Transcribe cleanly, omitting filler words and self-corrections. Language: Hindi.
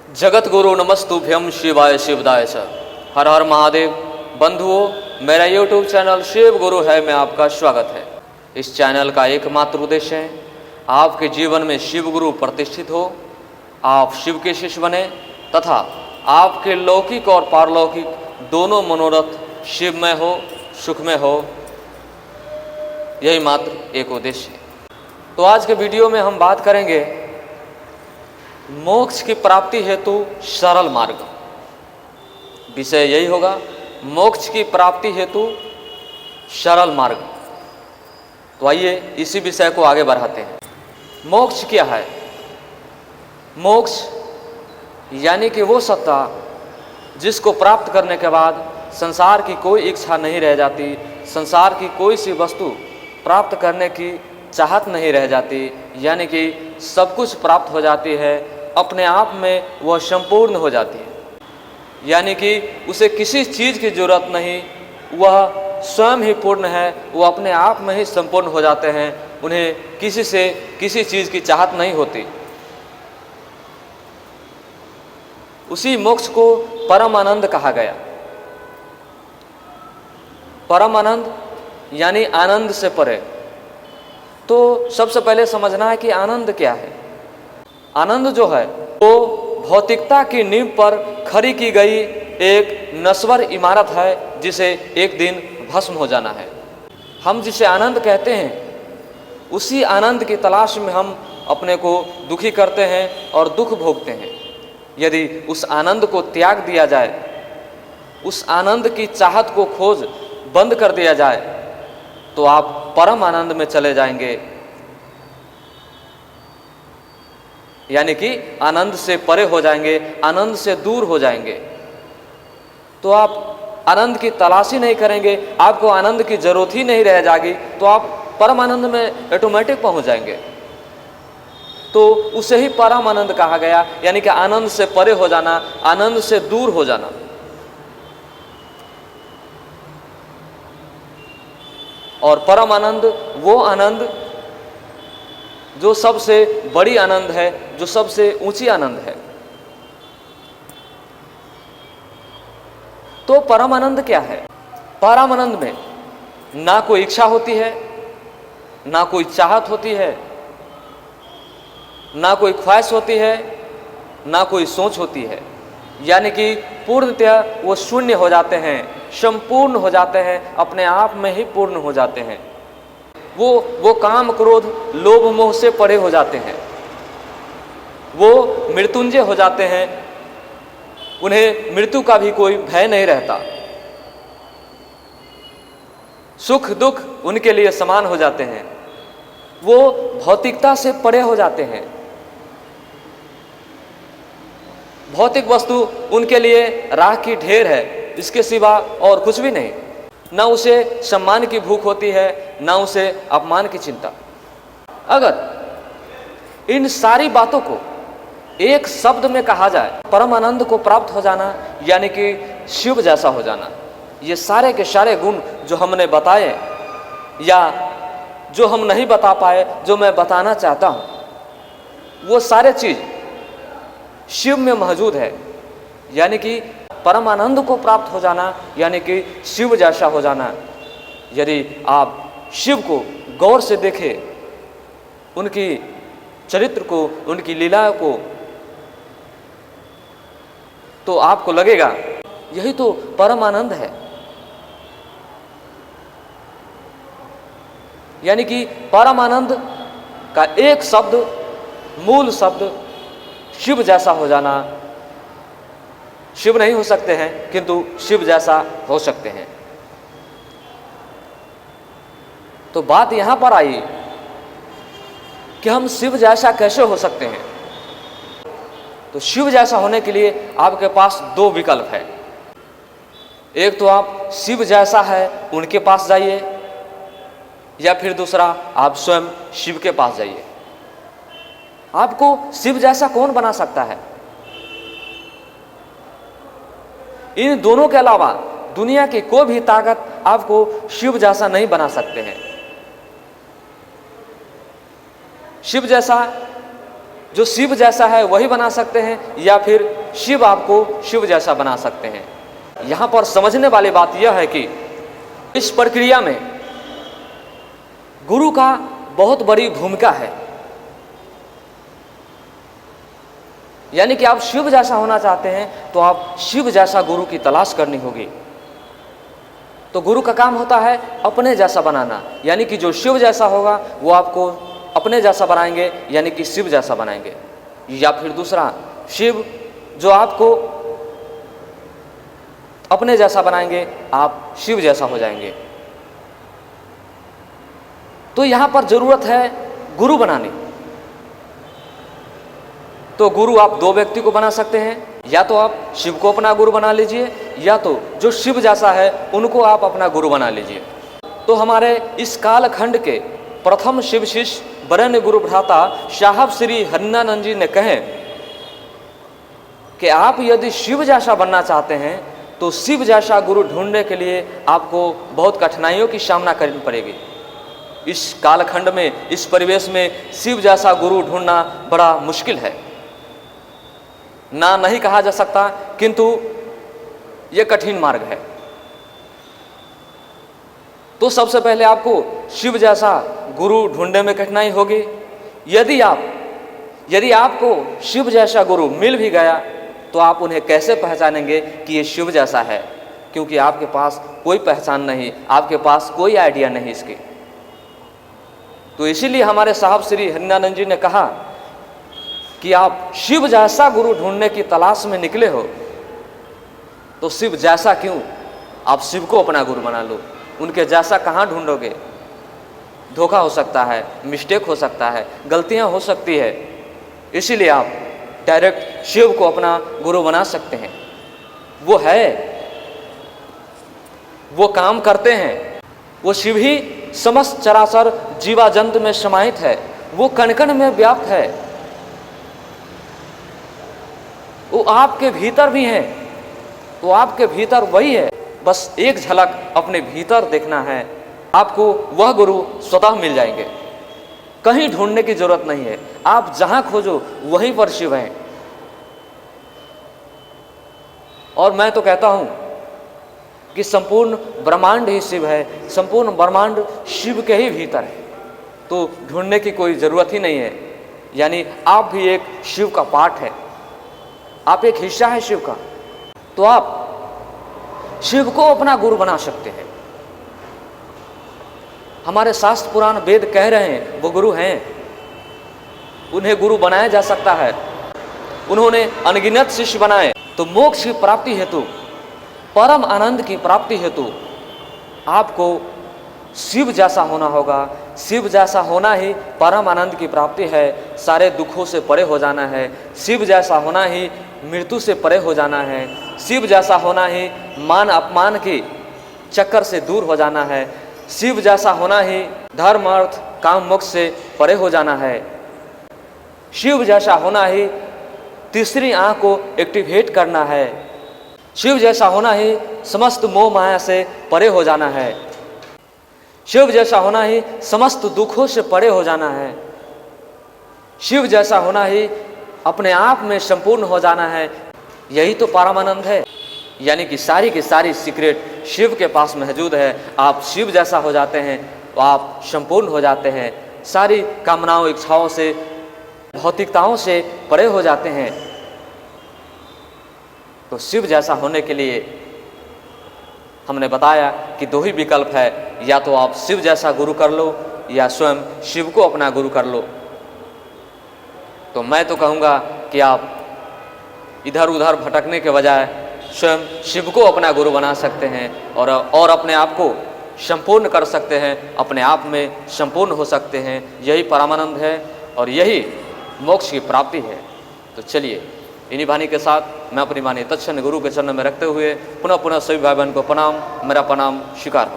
जगत गुरु नमस्तुभ्यम शिवाय शिवदाय च। हर हर महादेव। बंधुओं, मेरा यूट्यूब चैनल शिव गुरु है में आपका स्वागत है। इस चैनल का एकमात्र उद्देश्य है आपके जीवन में शिव गुरु प्रतिष्ठित हो, आप शिव के शिष्य बने तथा आपके लौकिक और पारलौकिक दोनों मनोरथ शिवमय हो, सुखमय हो। यही मात्र एक उद्देश्य है। तो आज के वीडियो में हम बात करेंगे मोक्ष की प्राप्ति हेतु सरल मार्ग। विषय यही होगा, मोक्ष की प्राप्ति हेतु सरल मार्ग। तो आइए इसी विषय को आगे बढ़ाते हैं। मोक्ष क्या है? मोक्ष यानी कि वो सत्ता जिसको प्राप्त करने के बाद संसार की कोई इच्छा नहीं रह जाती, संसार की कोई सी वस्तु प्राप्त करने की चाहत नहीं रह जाती, यानी कि सब कुछ प्राप्त हो जाती है, अपने आप में वह संपूर्ण हो जाती है। यानी कि उसे किसी चीज़ की जरूरत नहीं, वह स्वयं ही पूर्ण है, वो अपने आप में ही संपूर्ण हो जाते हैं, उन्हें किसी से किसी चीज़ की चाहत नहीं होती। उसी मोक्ष को परम आनंद कहा गया। परम आनंद यानी आनंद से परे। तो सबसे पहले समझना है कि आनंद क्या है। आनंद जो है वो भौतिकता की नींव पर खड़ी की गई एक नश्वर इमारत है, जिसे एक दिन भस्म हो जाना है। हम जिसे आनंद कहते हैं, उसी आनंद की तलाश में हम अपने को दुखी करते हैं और दुख भोगते हैं। यदि उस आनंद को त्याग दिया जाए, उस आनंद की चाहत को खोज बंद कर दिया जाए, तो आप परम आनंद में चले जाएंगे। यानी कि आनंद से परे हो जाएंगे, आनंद से दूर हो जाएंगे। तो आप आनंद की तलाशी नहीं करेंगे, आपको आनंद की जरूरत ही नहीं रह जाएगी, तो आप परम आनंद में ऑटोमेटिक पहुंच जाएंगे। तो उसे ही परम आनंद कहा गया, यानी कि आनंद से परे हो जाना, आनंद से दूर हो जाना। और परम आनंद वो आनंद जो सबसे बड़ी आनंद है, जो सबसे ऊंची आनंद है। तो परम आनंद क्या है? परम आनंद में ना कोई इच्छा होती है, ना कोई चाहत होती है, ना कोई ख्वाहिश होती है, ना कोई सोच होती है। यानी कि पूर्णतया वो शून्य हो जाते हैं, संपूर्ण हो जाते हैं, अपने आप में ही पूर्ण हो जाते हैं। वो काम, क्रोध, लोभ, मोह से परे हो जाते हैं। वो मृत्युंजय हो जाते हैं, उन्हें मृत्यु का भी कोई भय नहीं रहता। सुख दुख उनके लिए समान हो जाते हैं। वो भौतिकता से परे हो जाते हैं। भौतिक वस्तु उनके लिए राख की ढेर है, इसके सिवा और कुछ भी नहीं। ना उसे सम्मान की भूख होती है, ना उसे अपमान की चिंता। अगर इन सारी बातों को एक शब्द में कहा जाए, परम आनंद को प्राप्त हो जाना यानी कि शिव जैसा हो जाना। ये सारे के सारे गुण जो हमने बताए या जो हम नहीं बता पाए, जो मैं बताना चाहता हूँ, वो सारे चीज शिव में मौजूद है। यानी कि परम आनंद को प्राप्त हो जाना यानी कि शिव जैसा हो जाना। यदि आप शिव को गौर से देखें, उनकी चरित्र को, उनकी लीला को, तो आपको लगेगा यही तो परम आनंद है। यानी कि परम आनंद का एक शब्द, मूल शब्द शिव जैसा हो जाना। शिव नहीं हो सकते हैं, किंतु शिव जैसा हो सकते हैं। तो बात यहां पर आई कि हम शिव जैसा कैसे हो सकते हैं। तो शिव जैसा होने के लिए आपके पास दो विकल्प है। एक तो आप शिव जैसा है उनके पास जाइए, या फिर दूसरा आप स्वयं शिव के पास जाइए। आपको शिव जैसा कौन बना सकता है? इन दोनों के अलावा दुनिया की कोई भी ताकत आपको शिव जैसा नहीं बना सकते हैं। शिव जैसा जो शिव जैसा है वही बना सकते हैं, या फिर शिव आपको शिव जैसा बना सकते हैं। यहाँ पर समझने वाली बात यह है कि इस प्रक्रिया में गुरु का बहुत बड़ी भूमिका है। यानी कि आप शिव जैसा होना चाहते हैं तो आप शिव जैसा गुरु की तलाश करनी होगी। तो गुरु का काम होता है अपने जैसा बनाना, यानी कि जो शिव जैसा होगा वो आपको अपने जैसा बनाएंगे, यानी कि शिव जैसा बनाएंगे। या फिर दूसरा, शिव जो आपको अपने जैसा बनाएंगे, आप शिव जैसा हो जाएंगे। तो यहां पर जरूरत है गुरु बनाने। तो गुरु आप दो व्यक्ति को बना सकते हैं, या तो आप शिव को अपना गुरु बना लीजिए, या तो जो शिव जैसा है उनको आप अपना गुरु बना लीजिए। तो हमारे इस कालखंड के प्रथम शिव शिष्य वरेण्य गुरु भ्राता साहब श्री हरिनानंद जी ने कहे कि आप यदि शिव जैसा बनना चाहते हैं तो शिव जैसा गुरु ढूंढने के लिए आपको बहुत कठिनाइयों की सामना करनी पड़ेगी। इस कालखंड में, इस परिवेश में शिव जैसा गुरु ढूंढना बड़ा मुश्किल है। ना नहीं कहा जा सकता, किंतु यह कठिन मार्ग है। तो सबसे पहले आपको शिव जैसा गुरु ढूंढने में कठिनाई होगी। यदि आपको शिव जैसा गुरु मिल भी गया तो आप उन्हें कैसे पहचानेंगे कि ये शिव जैसा है, क्योंकि आपके पास कोई पहचान नहीं, आपके पास कोई आइडिया नहीं इसकी। तो इसीलिए हमारे साहब श्री हरिनानंद जी ने कहा कि आप शिव जैसा गुरु ढूंढने की तलाश में निकले हो तो शिव जैसा क्यों, आप शिव को अपना गुरु बना लो। उनके जैसा कहाँ ढूंढोगे? धोखा हो सकता है, मिस्टेक हो सकता है, गलतियां हो सकती है। इसीलिए आप डायरेक्ट शिव को अपना गुरु बना सकते हैं। वो है, वो काम करते हैं, वो शिव ही समस्त चराचर जीवा जंतु में समाहित है, वो कण कण में व्याप्त है, वो आपके भीतर भी है। तो आपके भीतर वही है, बस एक झलक अपने भीतर देखना है, आपको वह गुरु स्वतः मिल जाएंगे। कहीं ढूंढने की जरूरत नहीं है, आप जहां खोजो वहीं पर शिव हैं। और मैं तो कहता हूं कि संपूर्ण ब्रह्मांड ही शिव है, संपूर्ण ब्रह्मांड शिव के ही भीतर है। तो ढूंढने की कोई जरूरत ही नहीं है। यानी आप भी एक शिव का पार्ट है, आप एक हिस्सा है शिव का। तो आप शिव को अपना गुरु बना सकते हैं। हमारे शास्त्र पुराण वेद कह रहे हैं वो गुरु हैं, उन्हें गुरु बनाया जा सकता है। उन्होंने अनगिनत शिष्य बनाए। तो मोक्ष की प्राप्ति हेतु, परम आनंद की प्राप्ति हेतु आपको शिव जैसा होना होगा। शिव जैसा होना ही परम आनंद की प्राप्ति है, सारे दुखों से परे हो जाना है। शिव जैसा होना ही मृत्यु से परे हो जाना है। शिव जैसा होना ही मान अपमान के चक्कर से दूर हो जाना है। शिव जैसा होना ही धर्म अर्थ काम मोक्ष से परे हो जाना है। शिव जैसा होना ही तीसरी आंख को एक्टिवेट करना है। शिव जैसा होना ही समस्त मोह माया से परे हो जाना है। शिव जैसा होना ही समस्त दुखों से परे हो जाना है। शिव जैसा होना ही अपने आप में संपूर्ण हो जाना है। यही तो परमानंद है। यानी कि सारी की सारी सीक्रेट शिव के पास मौजूद है। आप शिव जैसा हो जाते हैं तो आप संपूर्ण हो जाते हैं, सारी कामनाओं इच्छाओं से भौतिकताओं से परे हो जाते हैं। तो शिव जैसा होने के लिए हमने बताया कि दो ही विकल्प है, या तो आप शिव जैसा गुरु कर लो या स्वयं शिव को अपना गुरु कर लो। तो मैं तो कहूँगा कि आप इधर उधर भटकने के बजाय स्वयं शिव को अपना गुरु बना सकते हैं और अपने आप को संपूर्ण कर सकते हैं, अपने आप में संपूर्ण हो सकते हैं। यही परमानंद है और यही मोक्ष की प्राप्ति है। तो चलिए इन्हीं वाणी के साथ मैं अपनी वाणी तत्क्षण गुरु के चरण में रखते हुए पुनः पुनः सभी भाई बहन को प्रणाम, मेरा प्रणाम स्वीकार हो।